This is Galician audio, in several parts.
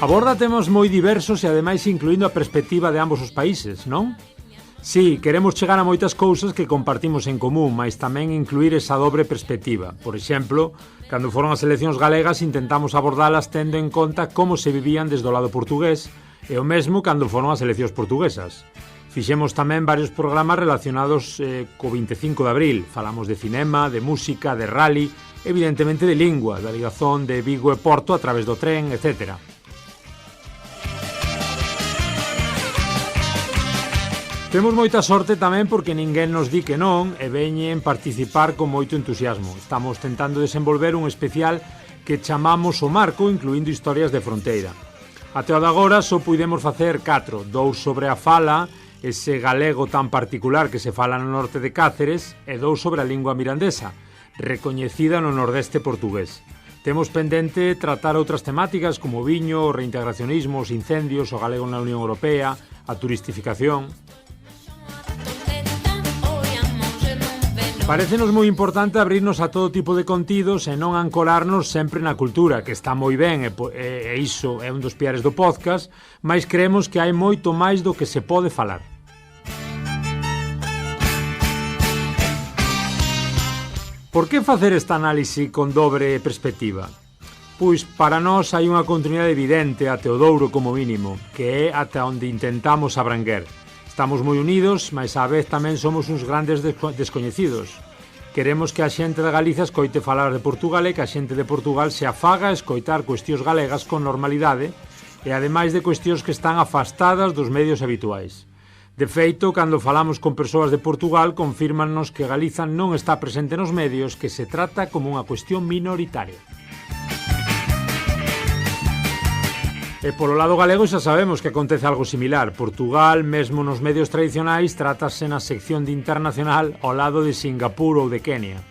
borda temas moi diversos e ademais incluindo a perspectiva de ambos os países, non? Sí, queremos chegar a moitas cousas que compartimos en común, mas tamén incluir esa dobre perspectiva. Por exemplo, cando foron as eleccións galegas intentamos abordalas tendo en conta como se vivían desde o lado portugués e o mesmo cando foron as eleccións portuguesas. Fixemos tamén varios programas relacionados co 25 de abril. Falamos de cinema, de música, de rally, evidentemente de lingua, da ligazón de Vigo e Porto a través do tren, etc. Temos moita sorte tamén porque ninguén nos di que non e veñen participar con moito entusiasmo. Estamos tentando desenvolver un especial que chamamos O Marco, incluindo historias de fronteira. Até o de agora só puidemos facer 4, 2 sobre a fala, ese galego tan particular que se fala no norte de Cáceres, e 2 sobre a lingua mirandesa, recoñecida no nordeste portugués. Temos pendente tratar outras temáticas como o viño, o reintegracionismo, os incendios, o galego na Unión Europea, a turistificación. Parécenos moi importante abrirnos a todo tipo de contidos e non ancorarnos sempre na cultura, que está moi ben e iso é un dos piares do podcast, mas creemos que hai moito máis do que se pode falar. Por que facer esta análise con dobre perspectiva? Pois para nós hai unha continuidade evidente até o Douro como mínimo, que é ata onde intentamos abranguer. Estamos moi unidos, mas á vez tamén somos uns grandes descoñecidos. Queremos que a xente de Galicia escoite falar de Portugal e que a xente de Portugal se afaga a escoitar cuestións galegas con normalidade e ademais de cuestións que están afastadas dos medios habituais. De feito, cando falamos con persoas de Portugal, confírmannos que Galiza non está presente nos medios, que se trata como unha cuestión minoritaria. E polo lado galego xa sabemos que acontece algo similar. Portugal, mesmo nos medios tradicionais, trátase na sección de internacional ao lado de Singapur ou de Kenia.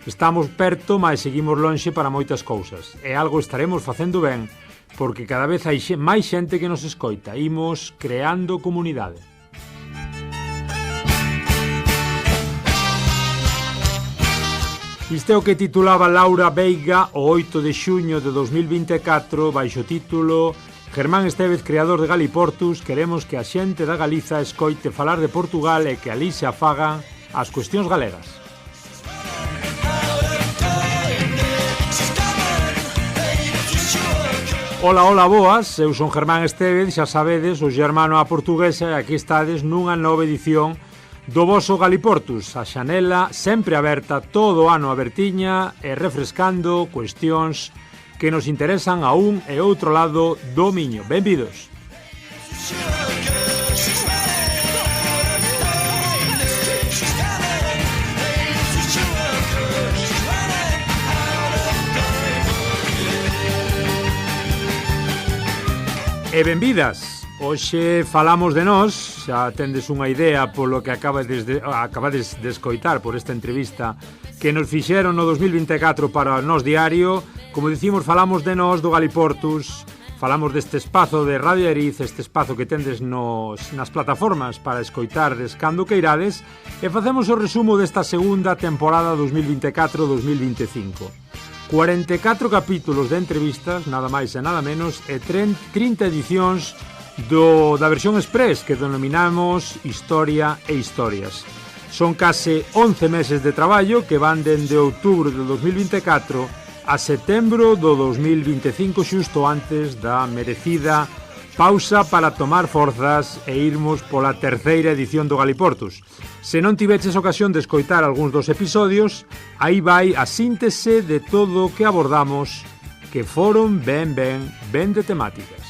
Estamos perto, mas seguimos lonxe para moitas cousas. E algo estaremos facendo ben, porque cada vez hai máis xente que nos escoita. Imos creando comunidade. Isto é o que titulaba Laura Veiga o 8 de xuño de 2024 baixo o título Germán Estévez, creador de Galiportus, queremos que a xente da Galiza escoite falar de Portugal e que alí se afagan as cuestións galegas. Ola, ola, boas, eu son Germán Estévez, xa sabedes, o xermano a portuguesa e aquí estades nunha nova edición do voso Galiportus, a xanela sempre aberta todo o ano abertiña e refrescando cuestións que nos interesan a un e outro lado do Miño. Benvidos. E benvidas. Hoxe falamos de nós, xa tendes unha idea polo que acabades de escoitar por esta entrevista que nos fixeron no 2024 para Nós Diario. Como dicimos, falamos de nós, do Galiportus, falamos deste espazo de Radio Eriz, este espazo que tendes nas plataformas para escoitardes cando queirades, e facemos o resumo desta segunda temporada 2024-2025. 44 capítulos de entrevistas, nada máis e nada menos, e 30 edicións da versión express que denominamos Historia e Historias. Son case 11 meses de traballo que van dende outubro do 2024 a setembro do 2025, xusto antes da merecida pausa para tomar forzas e irmos pola terceira edición do Galiportus. Se non tiveches ocasión de escoitar algúns dos episodios, aí vai a síntese de todo o que abordamos, que foron ben de temáticas.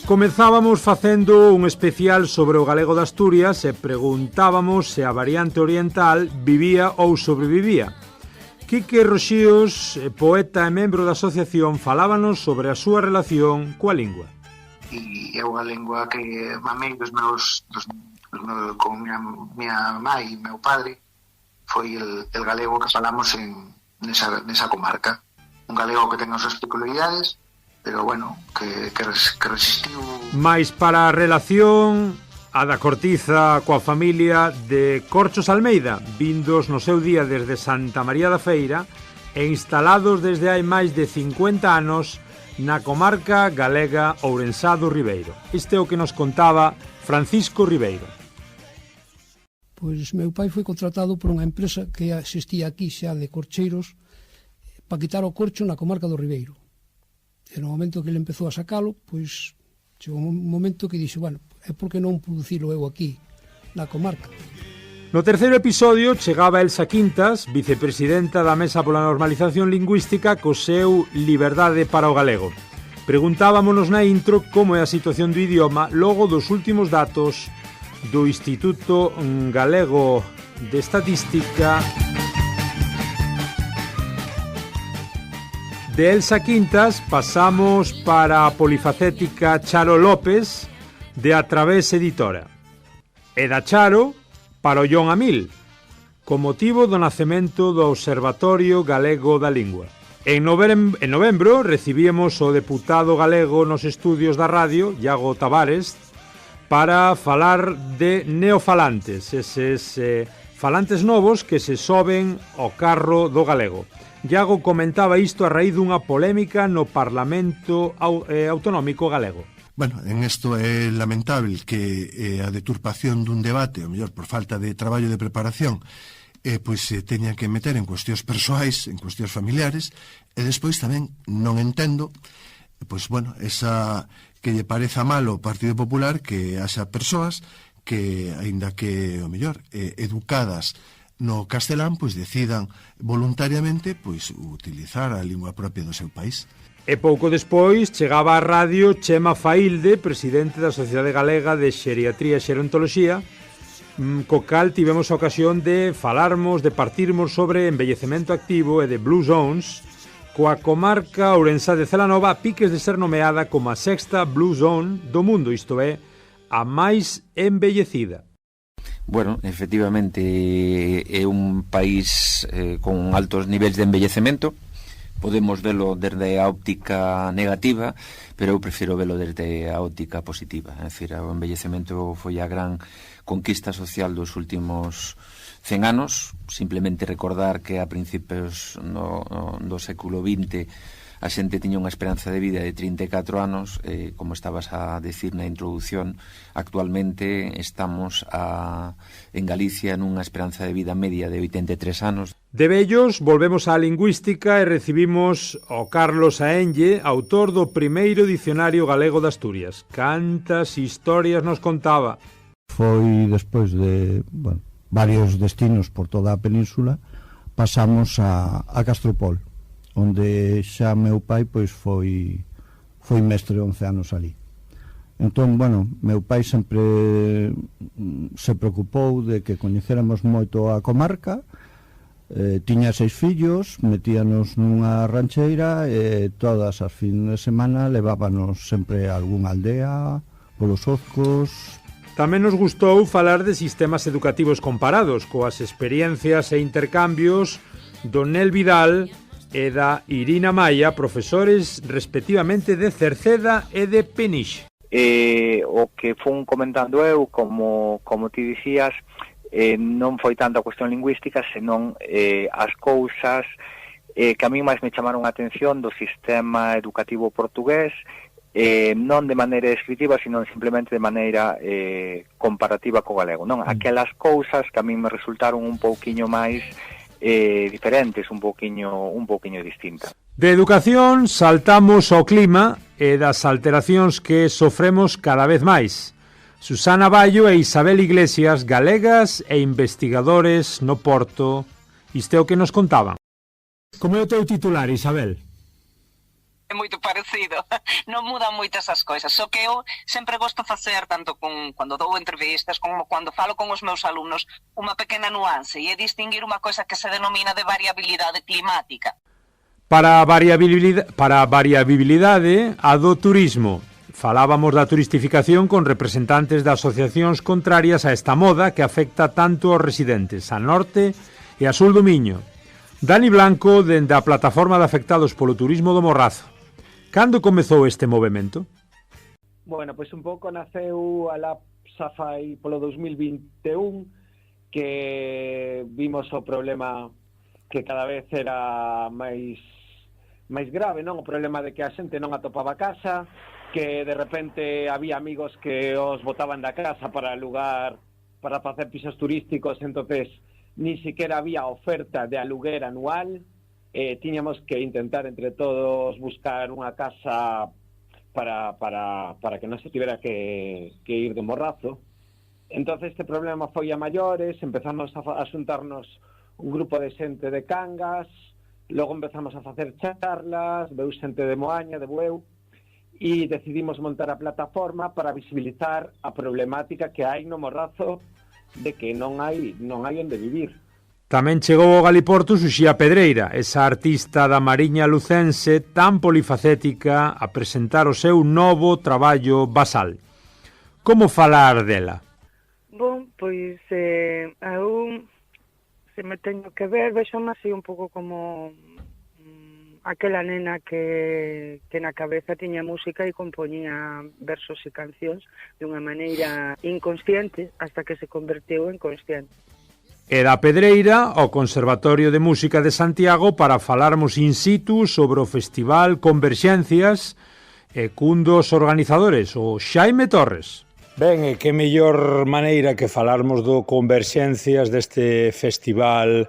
Comezábamos facendo un especial sobre o galego de Asturias e preguntábamos se a variante oriental vivía ou sobrevivía. Quique Roxíos, poeta e membro da asociación, falábanos sobre a súa relación coa lingua. E é unha lingua que mamei con miña mãe e meu padre, foi el galego que falamos nesa comarca. Un galego que ten as súas peculiaridades, pero bueno, que resistiu. Mais para a relación a da Cortiza coa familia de Corchos Almeida, vindos no seu día desde Santa María da Feira, e instalados desde hai máis de 50 anos na comarca galega Ourensá do Ribeiro. Este é o que nos contaba Francisco Ribeiro. Pois meu pai foi contratado por unha empresa que existía aquí xa de corcheiros para quitar o corcho na comarca do Ribeiro. E no momento que ele empezou a sacalo, pois chegou un momento que dixo, bueno, é por que non producilo eu aquí, na comarca. No terceiro episodio chegaba Elsa Quintas, vicepresidenta da Mesa pola Normalización Lingüística, co seu Liberdade para o Galego. Preguntábamonos na intro como é a situación do idioma logo dos últimos datos do Instituto Galego de Estatística. De Elsa Quintas pasamos para a polifacética Charo López, de A Través Editora. E da Charo para o Jon Amil, co motivo do nacemento do Observatorio Galego da Lingua. En novembro recibíamos o deputado galego nos estudios da radio, Iago Tavares, para falar de neofalantes, eses falantes novos que se soben ao carro do galego. Iago comentaba isto a raíz dunha polémica no Parlamento Autonómico galego. Bueno, en isto é lamentable que a deturpación dun debate, ou mellor por falta de traballo de preparación, pois se teña que meter en cuestións persoais, en cuestións familiares, e despois tamén non entendo, pois bueno, esa que lle pareza malo ao Partido Popular que haxa persoas que, aínda que, o mellor, educadas no castelán, pois decidan voluntariamente pois utilizar a lingua propia do seu país. E pouco despois chegaba á radio Chema Failde, presidente da Sociedade Galega de Xeriatría e Xerontoloxía, co cal tivemos a ocasión de falarmos, de partirmos sobre envellecemento activo e de Blue Zones, coa comarca ourensá de Celanova a piques de ser nomeada como a sexta Blue Zone do mundo, isto é, a máis envellecida. Bueno, efectivamente é un país con altos niveis de envellecemento. Podemos velo desde a óptica negativa, pero eu prefiro velo desde a óptica positiva. É dicir, o envellecemento foi a gran conquista social dos últimos 100 anos. Simplemente recordar que a principios do século XX a xente tiña unha esperanza de vida de 34 anos, como estabas a decir na introdución, actualmente estamos en Galicia nunha esperanza de vida media de 83 anos. De vellos, volvemos á lingüística e recibimos ao Carlos Aenlle, autor do primeiro dicionario galego de Asturias. Cantas historias nos contaba. Foi despois de varios destinos por toda a península, pasamos a Castropol, onde xa meu pai pois foi mestre 11 anos ali. Entón, bueno, meu pai sempre se preocupou de que coñecéramos moito a comarca, tiña 6 fillos, metíanos nunha rancheira e todas as fin de semana levábanos sempre a algunha aldea, polos ozcos. Tamén nos gustou falar de sistemas educativos comparados, coas experiencias e intercambios do Nel Vidal e da Irina Maia, profesores respectivamente de Cerceda e de Peniche. O que fun comentando eu, como ti dicías, non foi tanto a cuestión lingüística, senón as cousas que a mí máis me chamaron a atención do sistema educativo portugués, non de maneira descriptiva, senón simplemente de maneira comparativa co galego, non? Aquelas cousas que a mí me resultaron un pouquiño máis diferentes, un pouquiño distintas. De educación saltamos ao clima e das alteracións que sofremos cada vez máis. Susana Bayo e Isabel Iglesias, galegas e investigadores no Porto. Isto é o que nos contaban. Como é o teu titular, Isabel? É moito parecido, non mudan moitas as coisas, só que eu sempre gosto facer, tanto cando dou entrevistas como cando falo con os meus alumnos, unha pequena nuance, e é distinguir unha coisa que se denomina de variabilidade climática. Para a variabilidade, a do turismo. Falábamos da turistificación con representantes de asociacións contrarias a esta moda que afecta tanto aos residentes a norte e a sul do Miño. Dani Blanco, dende a plataforma de afectados polo turismo do Morrazo. Cando comezou este movimento? Bueno, pois un pouco naceu alá xa fai polo 2021 que vimos o problema que cada vez era máis grave, non? O problema de que a xente non atopaba casa, que de repente había amigos que os botaban da casa para alugar, para facer pisos turísticos, entonces ni siquiera había oferta de aluguer anual, tiñamos que intentar entre todos buscar unha casa para que non se tivera que ir de morrazo. Entonces este problema foi a maiores, empezamos a xuntarnos un grupo de xente de Cangas, logo empezamos a facer charlas, veu xente de Moaña, de Bueu, e decidimos montar a plataforma para visibilizar a problemática que hai no Morrazo de que non hai onde vivir. Tamén chegou ao Galiportus Uxía Pedreira, esa artista da Mariña lucense tan polifacética, a presentar o seu novo traballo Basal. Como falar dela? Bom, pois eu, se me teño que ver, vexome así un pouco como aquela nena que na cabeza tiña música e compoñía versos e cancións de unha maneira inconsciente hasta que se converteu en consciente. E da Pedreira ao Conservatorio de Música de Santiago para falarmos in situ sobre o Festival Converxencias e cun dos organizadores, o Xaime Torres. Ben, e que mellor maneira que falarmos do Converxencias deste festival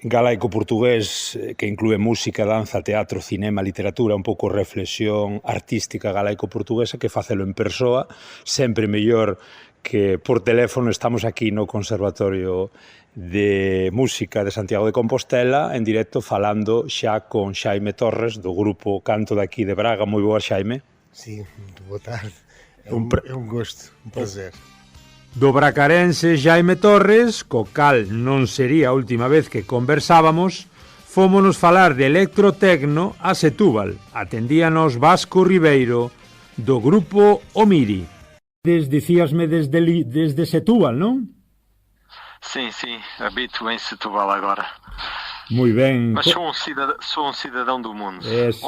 galaico-portugués que inclúe música, danza, teatro, cinema, literatura, un pouco reflexión artística galaico-portuguesa, que facelo en persoa, sempre mellor que por teléfono. Estamos aquí no Conservatorio de Música de Santiago de Compostela, en directo, falando xa con Xaime Torres, do grupo Canto de aquí de Braga. Moi boa, Xaime. Sí, boa tarde. É un gosto, un prazer. Do bracarense Xaime Torres, co cal non sería a última vez que conversábamos, fómonos falar de electrotecno a Setúbal. Atendíanos Vasco Ribeiro, do grupo Omiri. Dicíasme desde Setúbal, non? Sim, habito em Setúbal agora. Moi ben. Mas sou un cidadão do mundo. Eso.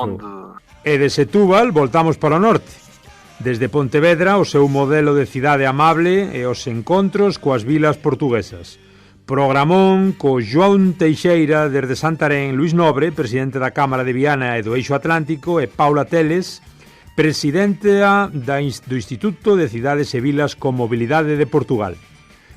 E de Setúbal voltamos para o norte. Desde Pontevedra, o seu modelo de cidade amable e os encontros coas vilas portuguesas. Programón co João Teixeira desde Santarém, Luís Nobre, presidente da Cámara de Viana e do Eixo Atlántico, e Paula Teles, presidenta do Instituto de Cidades e Vilas con Mobilidade de Portugal.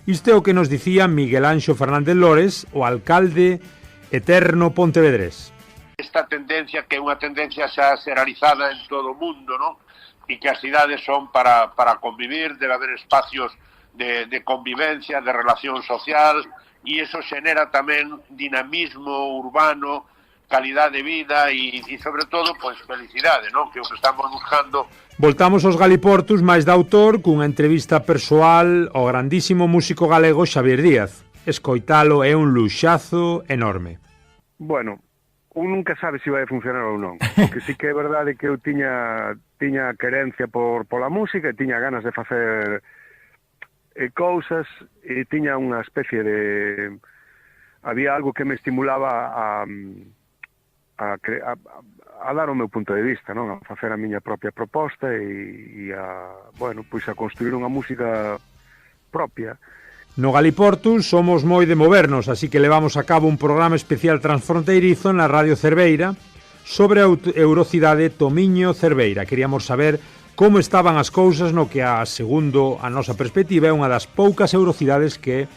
Isto é o que nos dicía Miguel Anxo Fernández Lores, o alcalde eterno pontevedrés. Esta tendencia, que é unha tendencia xa generalizada en todo o mundo, non? E que as cidades son para convivir, debe haber espacios de convivencia, de relación social, e eso xenera tamén dinamismo urbano, calidad de vida e sobre todo, pois, felicidade, non? Que é o que estamos buscando. Voltamos aos Galiportus máis de autor cunha entrevista persoal ao grandísimo músico galego Xavier Díaz. Escoitalo é un luxazo enorme. Bueno, un nunca sabe se vai funcionar ou non. O que sí que é verdade que eu tiña querencia pola música e tiña ganas de facer cousas e tiña unha especie de... Había algo que me estimulaba a dar o meu punto de vista, non? A facer a miña propia proposta e pois a construir unha música propia. No Galiportus somos moi de movernos, así que levamos a cabo un programa especial transfronteirizo na Radio Cerveira sobre a Eurocidade Tomiño Cerveira. Queríamos saber como estaban as cousas no que, segundo a nosa perspectiva, é unha das poucas eurocidades que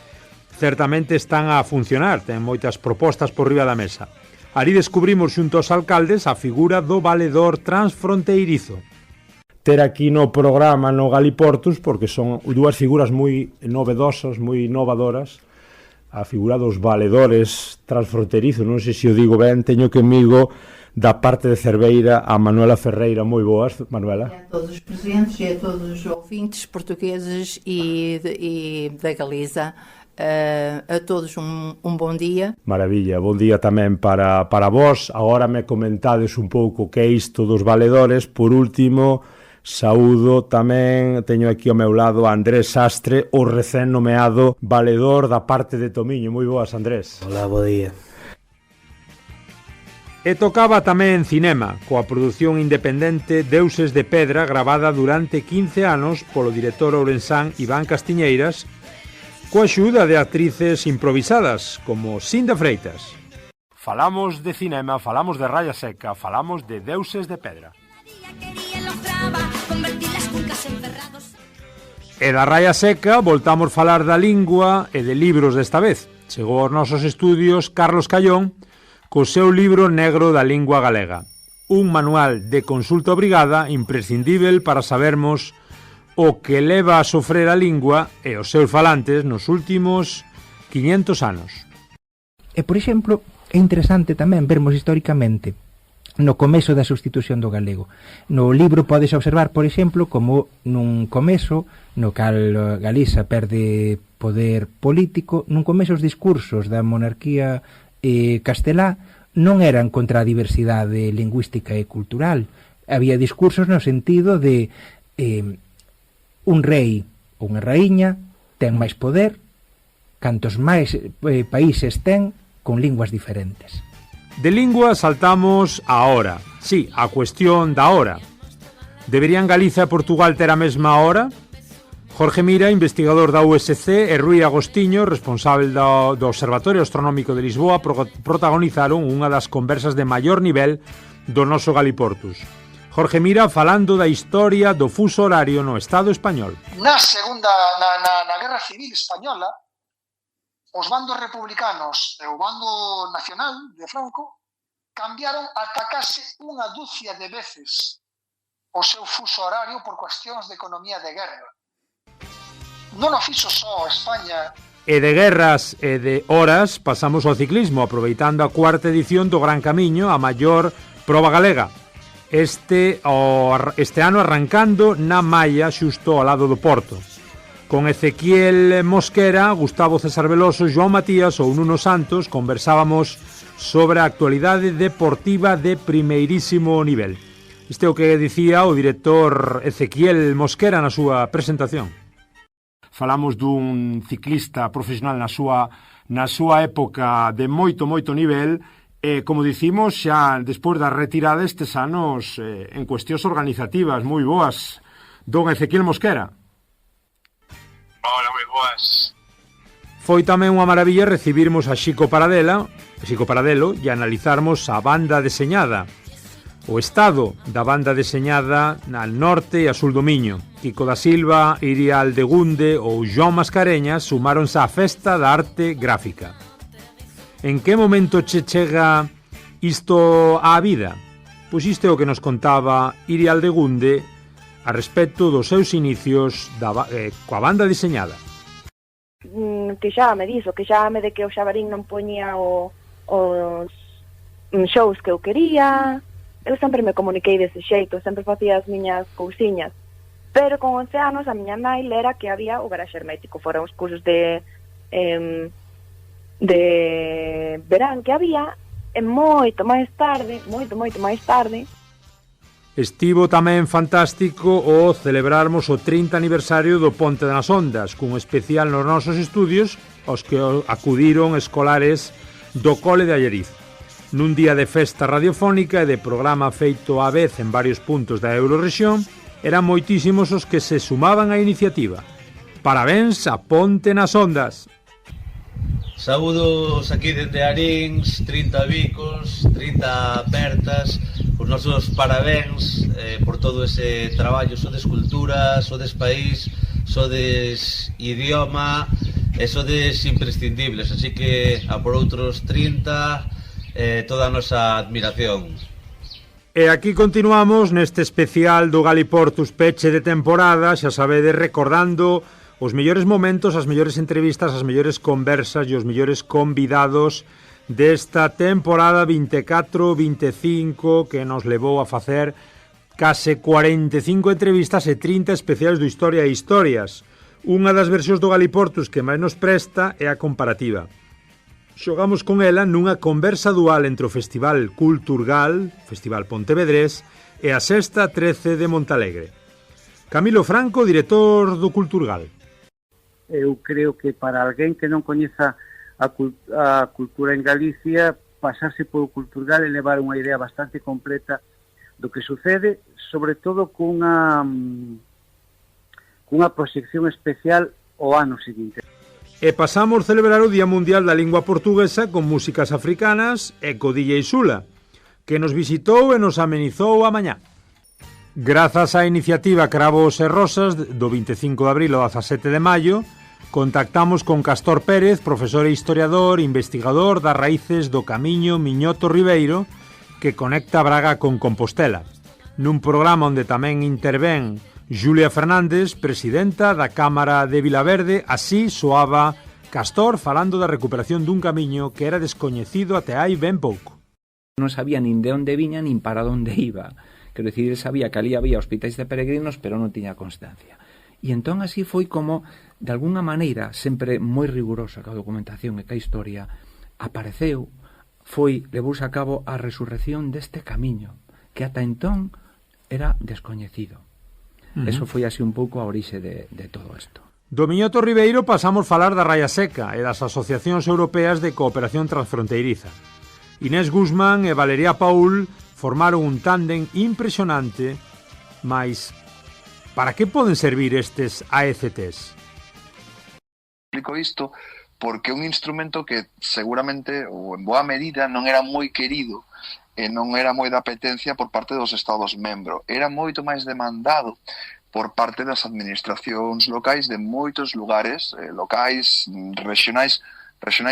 certamente están a funcionar, ten moitas propostas por riba da mesa. Ali descubrimos xunto aos alcaldes a figura do valedor transfronteirizo. Ter aquí no programa no Galiportus, porque son dúas figuras moi novedosas, moi innovadoras. A figura dos valedores transfronterizos, non sei se o digo ben, teño comigo da parte de Cerveira a Manuela Ferreira. Moi boas, Manuela. A todos os presentes e a todos os ouvintes portugueses e da Galiza. A todos un bon día. Maravilla, bon día tamén para vos. Agora me comentades un pouco que é isto dos valedores. Por último, saúdo tamén, teño aquí ao meu lado a Andrés Sastre, o recén nomeado valedor da parte de Tomiño. Moi boas, Andrés. Hola, bo día. E tocaba tamén cinema, coa produción independente Deuses de Pedra, gravada durante 15 anos polo director ourensán Iván Castiñeiras, coa axuda de actrices improvisadas, como Sinda Freitas. falamos de cinema, falamos de Raya Seca, falamos de Deuses de Pedra. E da Raya Seca voltamos falar da lingua e de libros desta vez. Chegou aos nosos estudios Carlos Callón co seu libro negro da lingua galega. Un manual de consulta obrigada imprescindível para sabermos o que leva a sofrer a lingua e os seus falantes nos últimos 500 anos. E, por exemplo, é interesante tamén vermos históricamente no comezo da substitución do galego. No libro podes observar, por exemplo, como nun comezo no cal Galiza perde poder político, nun comezo os discursos da monarquía castelá non eran contra a diversidade lingüística e cultural. Había discursos no sentido de un rei ou unha raíña ten máis poder cantos máis países ten con linguas diferentes. De lingua saltamos a hora. Sí, a cuestión da hora. Deberían Galiza e Portugal ter a mesma hora? Jorge Mira, investigador da USC, e Rui Agostiño, responsable do Observatorio Astronómico de Lisboa, protagonizaron unha das conversas de maior nivel do noso Galiportus. Jorge Mira falando da historia do fuso horario no Estado español. Na Guerra Civil Española, os bandos republicanos e o bando nacional de Franco cambiaron ata case unha dúcia de veces o seu fuso horario por cuestións de economía de guerra. Non o fixo só España. E de guerras e de horas pasamos ao ciclismo, aproveitando a cuarta edición do Gran Camiño, a maior proba galega. Este ano arrancando na Maia, xusto ao lado do Porto. Con Ezequiel Mosquera, Gustavo César Veloso, João Matías ou Nuno Santos conversábamos sobre a actualidade deportiva de primeirísimo nivel. Isto é o que dicía o director Ezequiel Mosquera na súa presentación. Falamos dun ciclista profesional na súa época de moito nivel e, como dicimos, xa despois da retirada estes anos en cuestións organizativas moi boas. Don Ezequiel Mosquera. Hola, moi boas. Foi tamén unha maravilla recibirmos a Xico Paradelo e analizarmos a banda deseñada, o estado da banda deseñada al norte e a sul do Miño. Kiko da Silva, Iria Aldegunde ou João Mascareñas sumáronse á festa da arte gráfica. En que momento che chega isto á vida? Pois isto é o que nos contaba Iria Aldegunde a respecto dos seus inicios coa banda diseñada. Queixábame diso, queixábame de que o Xabarín non poñía os shows que eu quería. Eu sempre me comuniquei dese xeito, sempre facía as miñas cousiñas. Pero con 11 anos a miña nai lera que había o garaxe hermético, fora os cursos de verán que había, e moito máis tarde, estivo tamén fantástico o celebrarmos o 30 aniversario do Ponte das Ondas, cun especial nos nosos estudios aos que acudiron escolares do Cole de Alleriz. Nun día de festa radiofónica e de programa feito á vez en varios puntos da Eurorrexión, eran moitísimos os que se sumaban á iniciativa. Parabéns a Ponte nas Ondas! Saúdos aquí dende Arins, 30 bicos, 30 apertas. Os nosos parabéns por todo ese traballo. Sodes cultura, sodes país, sodes idioma e sodes imprescindibles. Así que a por outros 30, toda a nosa admiración. E aquí continuamos neste especial do Galiportus peche de temporada, xa sabedes, recordando os mellores momentos, as mellores entrevistas, as mellores conversas e os mellores convidados desta temporada 24-25 que nos levou a facer case 45 entrevistas e 30 especiais do Historia e Historias. Unha das versións do Galiportus que máis nos presta é a comparativa. Xogamos con ela nunha conversa dual entre o Festival Culturgal, Festival Pontevedrés, e a Sexta 13 de Montalegre. Camilo Franco, director do Culturgal. Eu creo que para alguén que non coñeza a cultura en Galicia, pasarse polo Culturgal e levar unha idea bastante completa do que sucede, sobre todo cunha proxección especial ao ano seguinte. E pasamos a celebrar o Día Mundial da Lingua Portuguesa con músicas africanas e co DJ Sula, que nos visitou e nos amenizou a mañá. Grazas á iniciativa Cravos e Rosas do 25 de abril ao 17 de maio, contactamos con Castor Pérez, profesor e historiador, investigador das raíces do camiño Miñoto-Ribeiro, que conecta Braga con Compostela, nun programa onde tamén intervén Xulia Fernández, presidenta da Cámara de Vilaverde. Así soaba Castor falando da recuperación dun camiño que era descoñecido até hai ben pouco. Non sabía nin de onde viña nin para onde iba. Quero dicir, sabía que ali había hospitais de peregrinos, pero non tiña constancia. E entón así foi como, de alguna maneira, sempre moi rigurosa ca documentación e ca historia, apareceu, levouse a cabo a resurrección deste camiño, que ata entón era descoñecido. Eso foi así un pouco a orixe de todo isto. Do Miñoto Ribeiro pasamos falar da Raya Seca e das asociacións europeas de cooperación transfronteiriza. Inés Guzmán e Valeria Paul formaron un tándem impresionante, mas para que poden servir estes AECTs? Explico isto porque é un instrumento que seguramente, ou en boa medida, non era moi querido e non era moi da apetencia por parte dos Estados membros. Era moito máis demandado por parte das administracións locais de moitos lugares, locais, regionais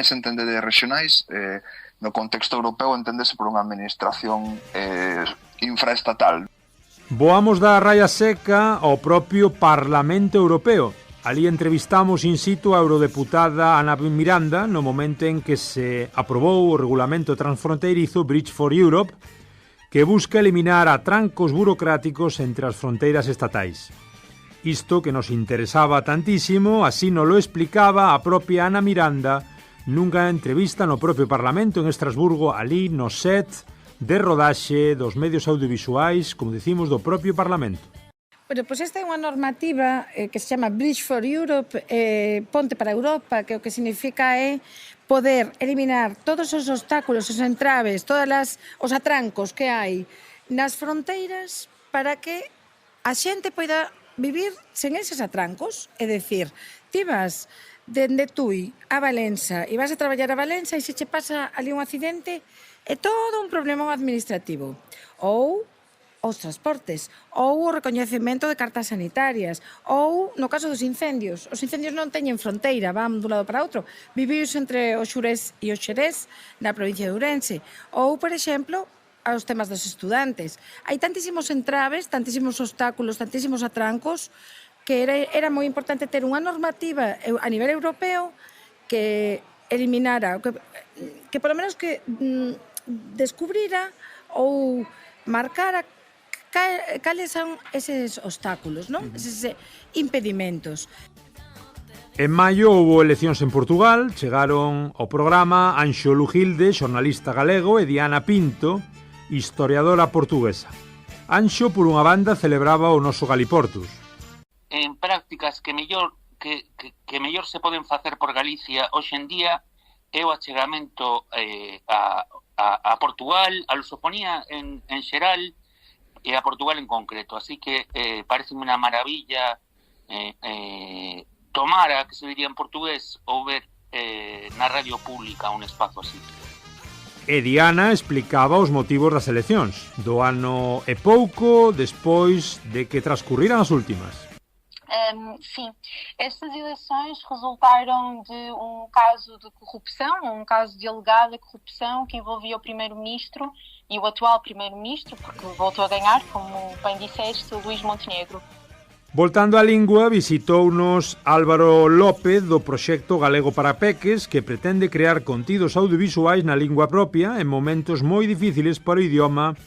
entende de regionais, no contexto europeo entendese por unha administración infraestatal. Voamos da Raya Seca ao propio Parlamento Europeo. Ali entrevistamos in situ a eurodeputada Ana Miranda no momento en que se aprobou o regulamento transfronteirizo Bridge for Europe, que busca eliminar atrancos burocráticos entre as fronteiras estatais. Isto que nos interesaba tantísimo, así nos lo explicaba a propia Ana Miranda nunha entrevista no propio Parlamento en Estrasburgo, ali no set de rodaxe dos medios audiovisuais, como decimos, do propio Parlamento. Bueno, pois esta é unha normativa que se chama Bridge for Europe, Ponte para Europa, que o que significa é poder eliminar todos os obstáculos, os entraves, todos os atrancos que hai nas fronteiras para que a xente poida vivir sen eses atrancos. É dicir, ti vas dende Tui a Valença e vas a traballar a Valença e se che pasa ali un accidente é todo un problema administrativo. Ou os transportes, ou o recoñecemento de cartas sanitarias, ou, no caso dos incendios, os incendios non teñen fronteira, van dun lado para outro, vivius entre o Xurés e o Xerés, na provincia de Ourense, ou, por exemplo, aos temas dos estudantes. Hai tantísimos entraves, tantísimos obstáculos, tantísimos atrancos, que era moi importante ter unha normativa a nivel europeo que eliminara, que polo menos que descubrira ou marcara cales son eses obstáculos, non? Eses impedimentos. En maio houve eleccións en Portugal, chegaron ao programa Anxo Lugilde, xornalista galego, e Diana Pinto, historiadora portuguesa. Anxo, por unha banda, celebraba o noso Galiportus. En prácticas que mellor se poden facer por Galicia hoxe en día é o achegamento a Portugal, a lusofonía en xeral, e a Portugal en concreto. Así que parece unha maravilla tomara, que se diría en portugués, ou ver na radio pública un espazo así. E Diana explicaba os motivos das eleccións do ano e pouco despois de que transcurriran as últimas. Sim, estas eleições resultaram de um caso de corrupção, um caso de alegada corrupção que envolvia o primeiro-ministro e o atual primeiro-ministro, porque voltou a ganhar, como bem disseste, o Luís Montenegro. Voltando á lingua, visitounos Álvaro López do proxecto Galego para Peques, que pretende crear contidos audiovisuais na lingua propia en momentos moi difíciles para o idioma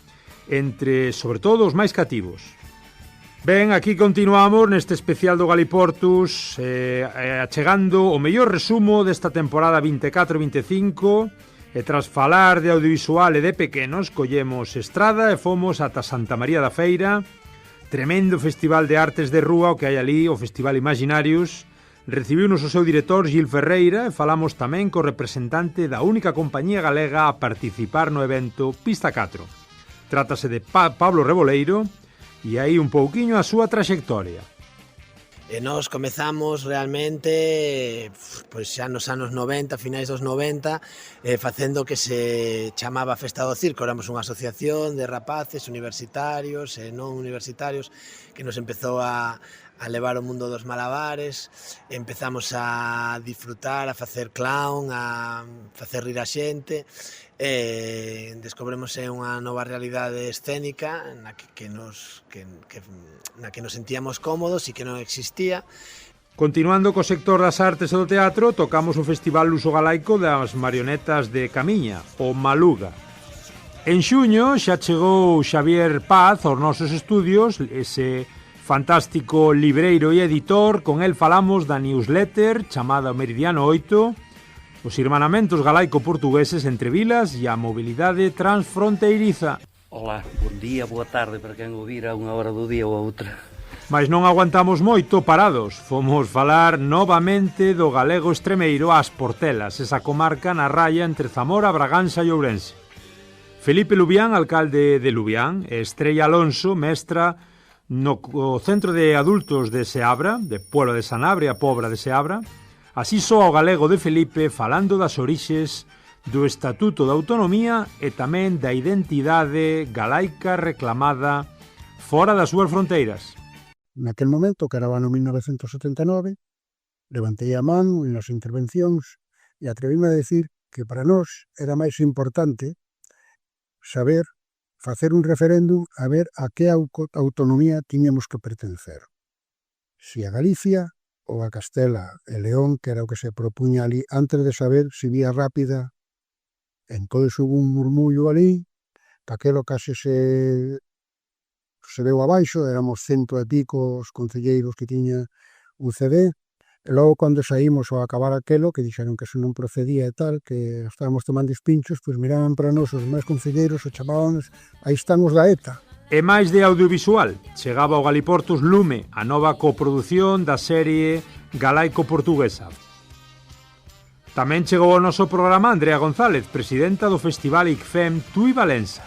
entre, sobre todo, os máis cativos. Ben, aquí continuamos neste especial do Galiportus, achegando o mellor resumo desta temporada 24-25, e tras falar de audiovisual e de pequenos, collemos estrada e fomos ata Santa María da Feira, tremendo festival de artes de rúa o que hai ali, o Festival Imaginarius. Recibiunos o seu director Gil Ferreira e falamos tamén co representante da única compañía galega a participar no evento Pista 4. Trátase de Pablo Reboleiro, e aí un pouquiño a súa traxectoria. E nós comezamos realmente pois xa nos anos 90, finais dos 90, facendo o que se chamaba Festa do Circo. Éramos unha asociación de rapaces universitarios e non universitarios que nos empezou a levar o mundo dos malabares. Empezamos a disfrutar, a facer clown, a facer rir a xente. Descobremos unha nova realidade escénica na que nos sentíamos cómodos e que non existía. Continuando co sector das artes e do teatro, tocamos o Festival Luso Galaico das Marionetas de Camiña, o Maluga. En xuño xa chegou Xavier Paz aos nosos estudios, ese fantástico libreiro e editor. Con el falamos da newsletter chamada Meridiano 8, os irmanamentos galaico-portugueses entre vilas e a mobilidade transfronteiriza. Olá, bon día, boa tarde para quen o vira a unha hora do día ou a outra. Mas non aguantamos moito parados. Fomos falar novamente do galego extremeiro ás Portelas, esa comarca na raya entre Zamora, Braganza e Ourense. Felipe Lubián, alcalde de Lubián, e Estrella Alonso, mestra no Centro de Adultos de Seabra, de Pueblo de Sanabria, Pobra de Seabra. Así soa o galego de Felipe falando das orixes do Estatuto de Autonomía e tamén da identidade galaica reclamada fora das súas fronteiras. Naquel momento, que era o ano 1979, levantei a man nas intervencións e atrevíme a decir que para nós era máis importante saber facer un referéndum a ver a que autonomía tiñamos que pertencer. Si a Galicia ou a Castela e León, que era o que se propuña ali, antes de saber se vía rápida. Entón hubo un murmullo ali, que aquelo case se deu abaixo, éramos 100 e pico os concelleiros que tiña un CD, e logo cando saímos ao acabar aquelo, que dixeron que eso non procedía e tal, que estábamos tomando espinchos, pois miraban para nós os máis concelleiros e chamábanos, aí están os da ETA. E máis de audiovisual, chegaba ao Galiportus Lume, a nova coprodución da serie galaico-portuguesa. Tamén chegou ao noso programa Andrea González, presidenta do Festival ICFEM Tui Valença.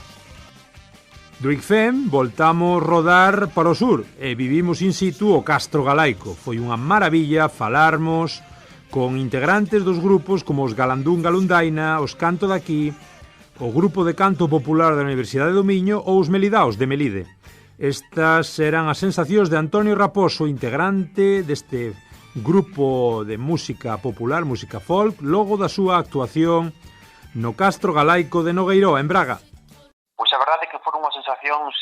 Do ICFEM voltamos rodar para o sur e vivimos in situ o Castro Galaico. Foi unha maravilla falarmos con integrantes dos grupos como os Galandún Galundaina, os Canto daqui, o Grupo de Canto Popular da Universidade do Miño ou os Melidaos de Melide. Estas eran as sensacións de Antonio Raposo, integrante deste grupo de música popular, música folk, logo da súa actuación no Castro Galaico de Nogueiró, en Braga. Pois a verdade é que foron unhas sensacións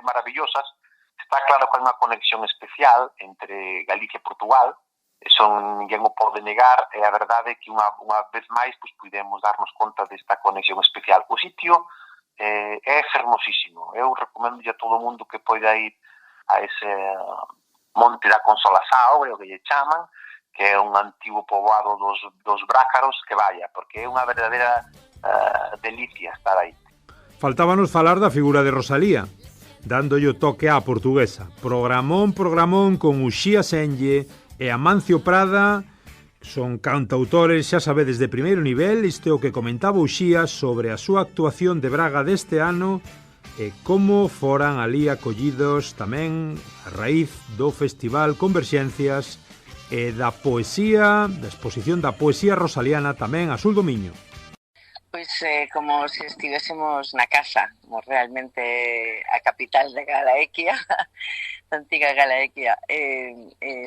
maravillosas. Está claro que hai unha conexión especial entre Galicia e Portugal, eso ninguén o pode negar, e a verdade é que unha vez máis pues, pudemos darnos conta desta conexión especial. O sitio é fermosísimo. Eu recomendo a todo o mundo que poida ir a ese Monte da Consolação, é o que lle chaman, que é un antigo poboado dos brácaros, que vaya, porque é unha verdadeira delicia estar aí. Faltábanos falar da figura de Rosalía, dándolle o toque á portuguesa. Programón con Uxía Senlle e Amancio Prada, son cantautores, xa sabedes, de primeiro nivel. Isto é o que comentaba Uxía sobre a súa actuación de Braga deste ano e como foran ali acollidos tamén a raíz do Festival Converxencias e da poesía, da exposición da poesía rosaliana tamén a Sul do Miño. Pois como se estivésemos na casa, como realmente a capital de Galaequia, a antiga Galaequia.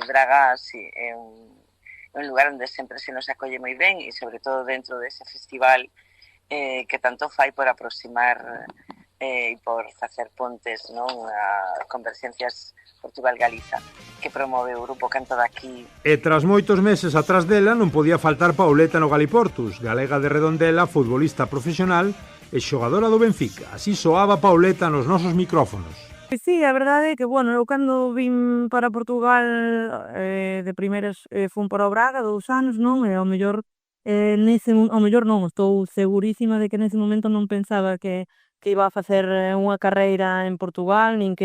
Braga, sí, é un lugar onde sempre se nos acolle moi ben e sobre todo dentro dese festival que tanto fai por aproximar e por facer pontes, non, a Converxencias Portugal-Galiza, que promove o grupo Canto daqui. E tras moitos meses atrás dela non podía faltar Pauleta no Galiportus, galega de Redondela, futbolista profesional e xogadora do Benfica. Así soaba Pauleta nos nosos micrófonos. Sí, a verdade é que, bueno, eu cando vim para Portugal de primeiras fun para o Braga 2 anos, non? E ao mellor non, estou segurísima de que nese momento non pensaba que iba a facer unha carreira en Portugal, nin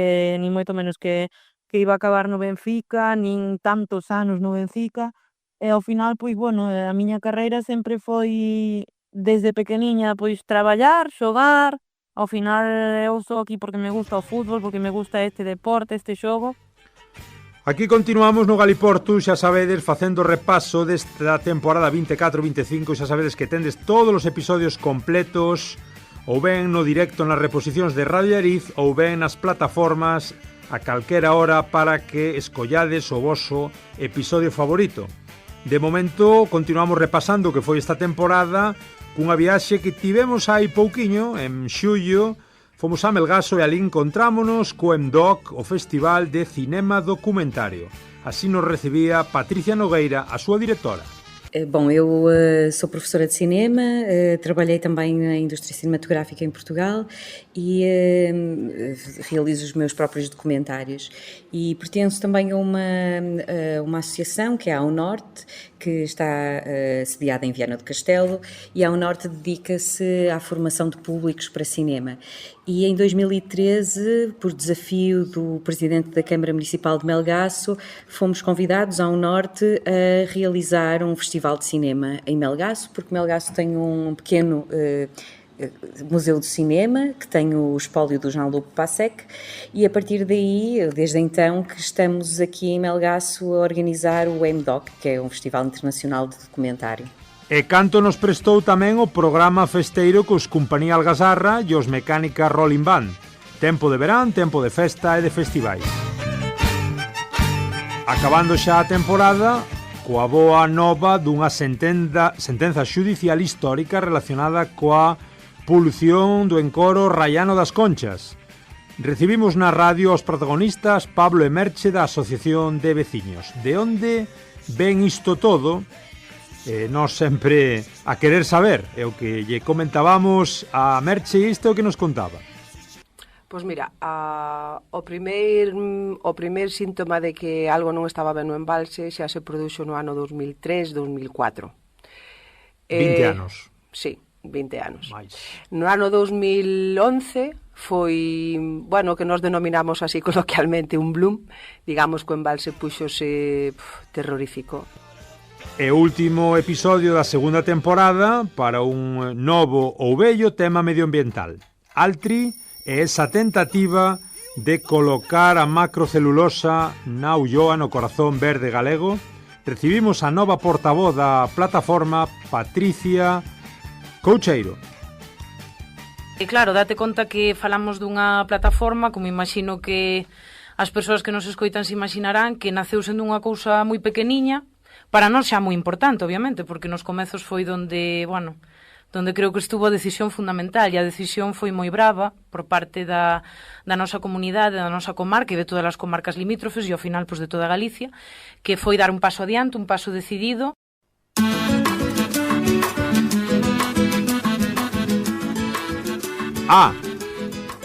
moito menos que iba a acabar no Benfica, nin tantos anos no Benfica. E ao final, pois, bueno, a miña carreira sempre foi, desde pequeniña, pois, traballar, xogar. Ao final, eu sou aquí porque me gusta o fútbol, porque me gusta este deporte, este xogo. Aquí continuamos no Galiportu, xa sabedes, facendo repaso desta temporada 24-25, xa sabedes que tendes todos os episodios completos ou ben no directo nas reposicións de Radio Ariz ou ben nas plataformas a calquera hora para que escollades o voso episodio favorito. De momento, continuamos repasando o que foi esta temporada cunha viaxe que tivemos hai pouquiño, en xullo. Fomos a Melgaso e ali encontrámonos co EMDOC, o Festival de Cinema Documentario. Así nos recibía Patricia Nogueira, a súa directora. Bom, eu sou professora de cinema, trabalhei também na indústria cinematográfica em Portugal e realizo os meus próprios documentários. E pertenço também a uma associação que é a Ao Norte, que está sediada em Viana do Castelo, e a Ao Norte dedica-se à formação de públicos para cinema. E em 2013, por desafio do Presidente da Câmara Municipal de Melgaço, fomos convidados ao Norte a realizar um festival de cinema em Melgaço, porque Melgaço tem um pequeno museu de cinema, que tem o espólio do Jean-Luc Passec, e a partir daí, desde então, que estamos aqui em Melgaço a organizar o EMDOC, que é um festival internacional de documentário. E canto nos prestou tamén o programa festeiro cos Compañía Algazarra e os Mecánica Rolling Band. Tempo de verán, tempo de festa e de festivais. Acabando xa a temporada, coa boa nova dunha sentenza xudicial histórica relacionada coa polución do encoro Raiano das Conchas. Recibimos na radio os protagonistas Pablo e Merche da Asociación de Veciños. De onde ven isto todo? Nós sempre a querer saber, é o que lle comentábamos a Merche, isto é o que nos contaba. Pois mira, o primeir síntoma de que algo non estaba ben no embalse xa se produxo no ano 2003-2004. 20 anos. Sí, 20 anos. No ano 2011 foi, bueno, que nos denominamos así coloquialmente un bloom, digamos que o embalse puxose terrorífico. E o último episodio da segunda temporada para un novo ou vello tema medioambiental. Altri é esa tentativa de colocar a macrocelulosa na Ulloa, no corazón verde galego. Recibimos a nova portavoz da plataforma, Patricia Coucheiro. E claro, date conta que falamos dunha plataforma, como imagino que as persoas que nos escoitan se imaginarán, que naceu sendo unha cousa moi pequeniña, para nós xa moi importante, obviamente, porque nos comezos foi donde creo que estuvo a decisión fundamental, e a decisión foi moi brava por parte da nosa comunidade, da nosa comarca e de todas as comarcas limítrofes e ao final de toda Galicia, que foi dar un paso adiante, un paso decidido.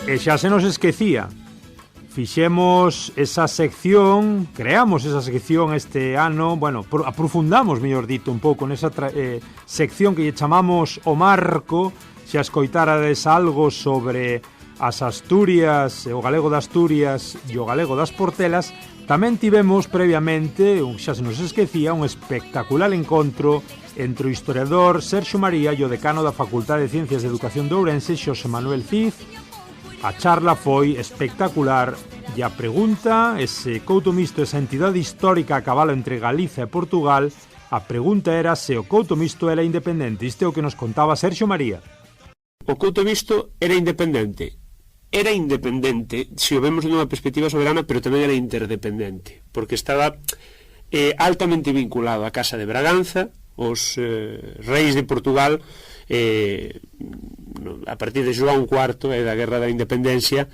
E xa se nos esquecía, fixemos esa sección, creamos esa sección este ano, bueno, aprofundamos, mellor dito, un pouco nesa sección que lle chamamos o marco. Xa escoitarades algo sobre as Asturias, o galego de Asturias e o galego das Portelas. Tamén tivemos previamente, xa se nos esquecía, un espectacular encontro entre o historiador Sergio María e o decano da Facultade de Ciencias de Educación de Ourense, Xosé Manuel Cid. A charla foi espectacular e a pregunta, ese Couto Misto, esa entidade histórica a cabalo entre Galiza e Portugal, a pregunta era se o Couto Misto era independente. Isto é o que nos contaba Sergio María. O Couto Misto era independente. Era independente, se o vemos nunha perspectiva soberana, pero tamén era interdependente, porque estaba altamente vinculado á Casa de Braganza. Os reis de Portugal, a partir de João IV e da Guerra da Independencia,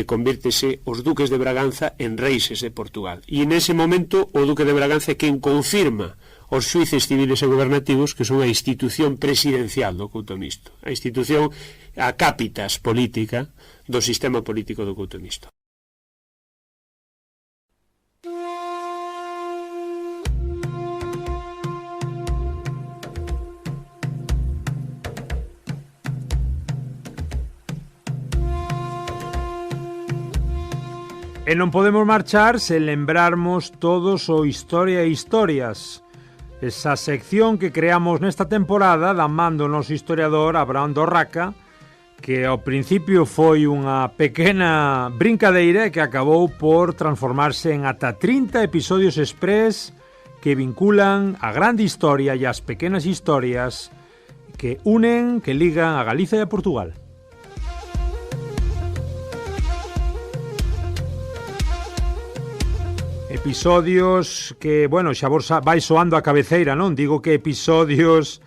convírtese os duques de Braganza en reises de Portugal. E nese momento o duque de Braganza é quen confirma os xuíces civiles e gobernativos, que son a institución presidencial do Couto Misto, a institución, a capitas política do sistema político do Couto Misto. E non podemos marchar sen lembrarmos todos o Historia e Historias, esa sección que creamos nesta temporada da man do noso historiador Abraham Dorraca, que ao principio foi unha pequena brincadeira que acabou por transformarse en ata 30 episodios express que vinculan a grande historia e as pequenas historias que unen, que ligan a Galicia e a Portugal. Episodios que, bueno, xa vos vai soando a cabeceira, non? Digo que episodios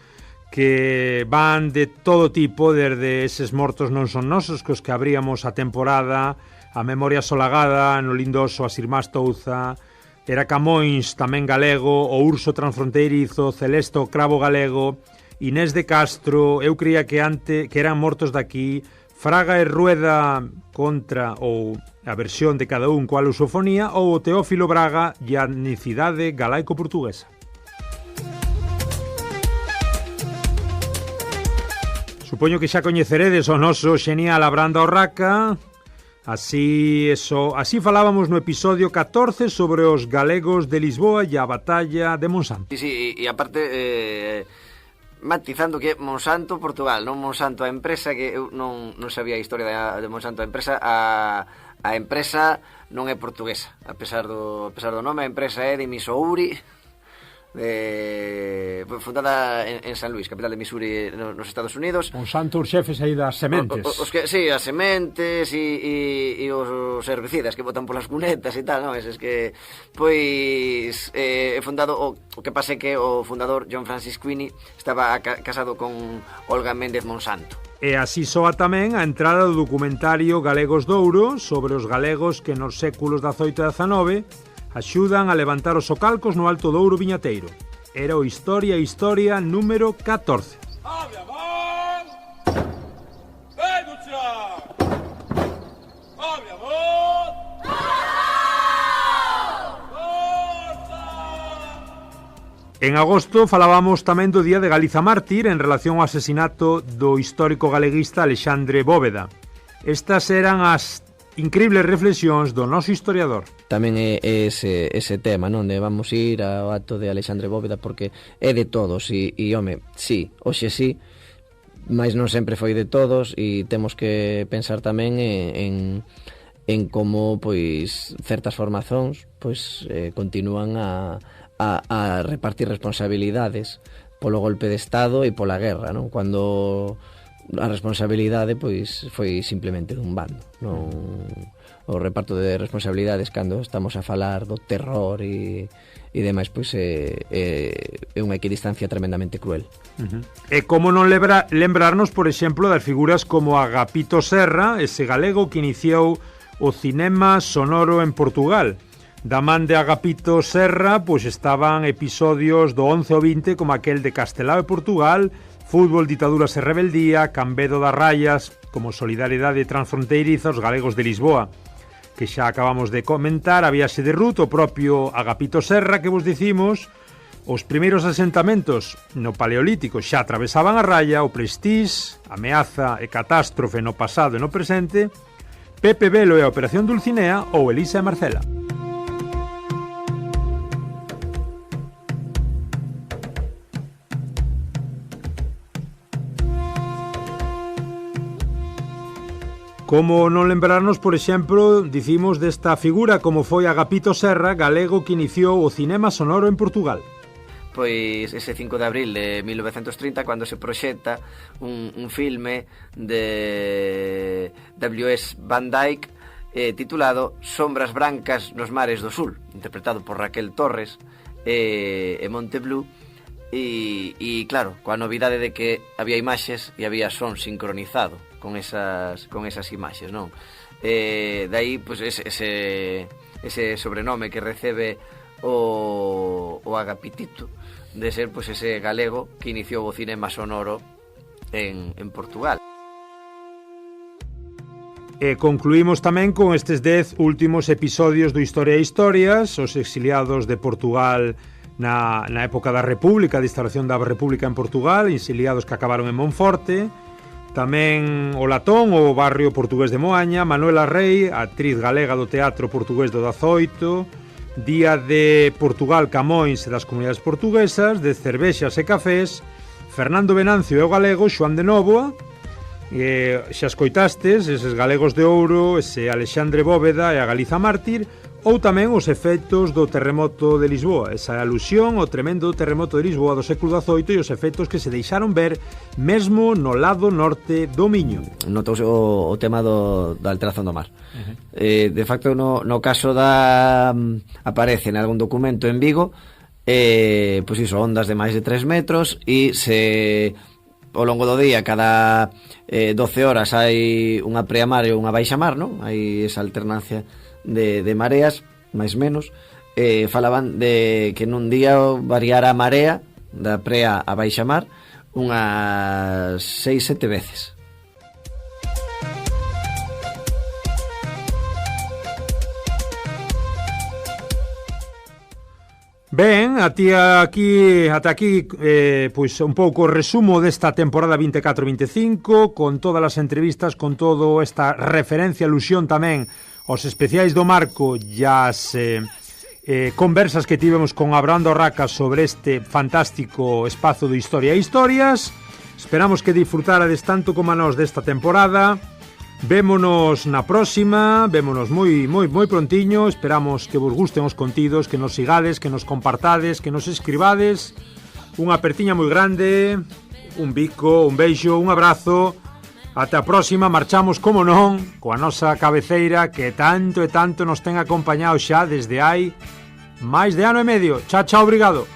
que van de todo tipo, desde eses mortos non son nosos, cos que abríamos a temporada, a Memoria solagada, no lindoso As Irmás Touza, Era Camões, tamén galego, O urso transfronteirizo, Celeste o cravo galego, Inés de Castro, eu creía que eran mortos daqui, Fraga e Rueda contra ou a versión de cada un coa lusofonía, ou o Teófilo Braga e a etnicidade galaico-portuguesa. Supoño que xa coñeceredes o noso xenial Abranda Orraca. Así falábamos no episodio 14 sobre os galegos de Lisboa e a batalla de Monsanto. Sí, e aparte matizando que Monsanto Portugal, non Monsanto a empresa, que eu non sabía a historia de Monsanto a empresa. A empresa non é portuguesa, a pesar do nome. A empresa é de Missouri, fundada en San Luis, capital de Missouri, nos Estados Unidos. Monsanto, os xefes aí das sementes. Sí, as sementes e os herbicidas que botan polas cunetas e tal, non? Eses que, pois, é fundado, o que pasa é que o fundador, John Francis Queeny, estaba casado con Olga Méndez Monsanto. E así soa tamén a entrada do documentario Galegos de Ouro sobre os galegos que nos séculos XVIII e XIX axudan a levantar os socalcos no Alto Douro viñateiro. Era o Historia número 14. En agosto falábamos tamén do Día de Galiza Mártir en relación ao asesinato do histórico galeguista Alexandre Bóveda. Estas eran as increíbles reflexións do noso historiador. Tamén é ese tema, non? De vamos ir ao acto de Alexandre Bóveda porque é de todos e home, sí, hoxe sí, mas non sempre foi de todos e temos que pensar tamén en como pois certas formazóns pois continúan a repartir responsabilidades polo golpe de Estado e pola guerra, non? Cuando a responsabilidade pois foi simplemente dun bando, non o reparto de responsabilidades cando estamos a falar do terror e demais, pois é unha equidistancia tremendamente cruel. E como non lembrarnos, por exemplo, das figuras como Agapito Serra, ese galego que iniciou o cinema sonoro en Portugal. Da man de Agapito Serra, pois estaban episodios do 11 ao 20 como aquel de Castelao e Portugal, Fútbol, Ditaduras e Rebeldía, Cambedo das Raias, como Solidariedade Transfronteiriza, os galegos de Lisboa, que xa acabamos de comentar, a Viaxe de Ruth, o propio Agapito Serra, que vos dicimos, os primeiros asentamentos no Paleolítico xa atravesaban a raya, o Prestige, Ameaza e Catástrofe no pasado e no presente, Pepe Velo e a Operación Dulcinea ou Elisa e Marcela. Como non lembrarnos, por exemplo, dicimos desta figura como foi Agapito Serra, galego que iniciou o cinema sonoro en Portugal. Pois ese 5 de abril de 1930, cando se proxecta un filme de W.S. Van Dyke titulado Sombras brancas nos mares do sul, interpretado por Raquel Torres e Monteblú, e claro, coa novidade de que había imaxes e había son sincronizado con esas imaxes, non? Dai, pois, ese sobrenome que recebe o Agapitito de ser, pois, ese galego que iniciou o cinema sonoro en Portugal. E concluímos tamén con estes 10 últimos episodios do Historia e Historias, os exiliados de Portugal na época da República, de instalación da República en Portugal, exiliados que acabaron en Monforte, tamén o Latón, o barrio portugués de Moaña, Manuela Rei, actriz galega do teatro portugués do 18, Día de Portugal, Camões e das comunidades portuguesas, de cervexas e cafés, Fernando Venancio e o galego Xoán de Nóvoa, Xa escoitastes eses galegos de ouro, ese Alexandre Bóveda e a Galiza Mártir, ou tamén os efectos do terremoto de Lisboa, esa alusión ao tremendo terremoto de Lisboa do século XVIII e os efectos que se deixaron ver mesmo no lado norte do Miño. Notouse o tema da alteración do mar. De facto, no caso aparece en algún documento en Vigo, pois iso, ondas de máis de 3 metros, e se ao longo do día, cada 12 horas hai unha preamar e unha baixamar, non? Hai esa alternancia de mareas, máis menos. Falaban de que nun día variara a marea da prea a baixamar unhas 6-7 veces. Ben, ata aquí pois un pouco o resumo desta temporada 24-25, con todas as entrevistas, con todo esta referencia, alusión tamén aos especiais do Marco e as conversas que tivemos con Abraham Dorraca sobre este fantástico espazo de Historia e Historias. Esperamos que disfrutarades tanto como a nós desta temporada. Vémonos na próxima, vémonos moi prontiño. Esperamos que vos gusten os contidos, que nos sigades, que nos compartades, que nos escribades. Unha apertiña moi grande, un bico, un beixo, un abrazo. Ata a próxima, marchamos, como non, coa nosa cabeceira que tanto e tanto nos ten acompañado xa desde hai máis de ano e medio. Chao, chao, obrigado.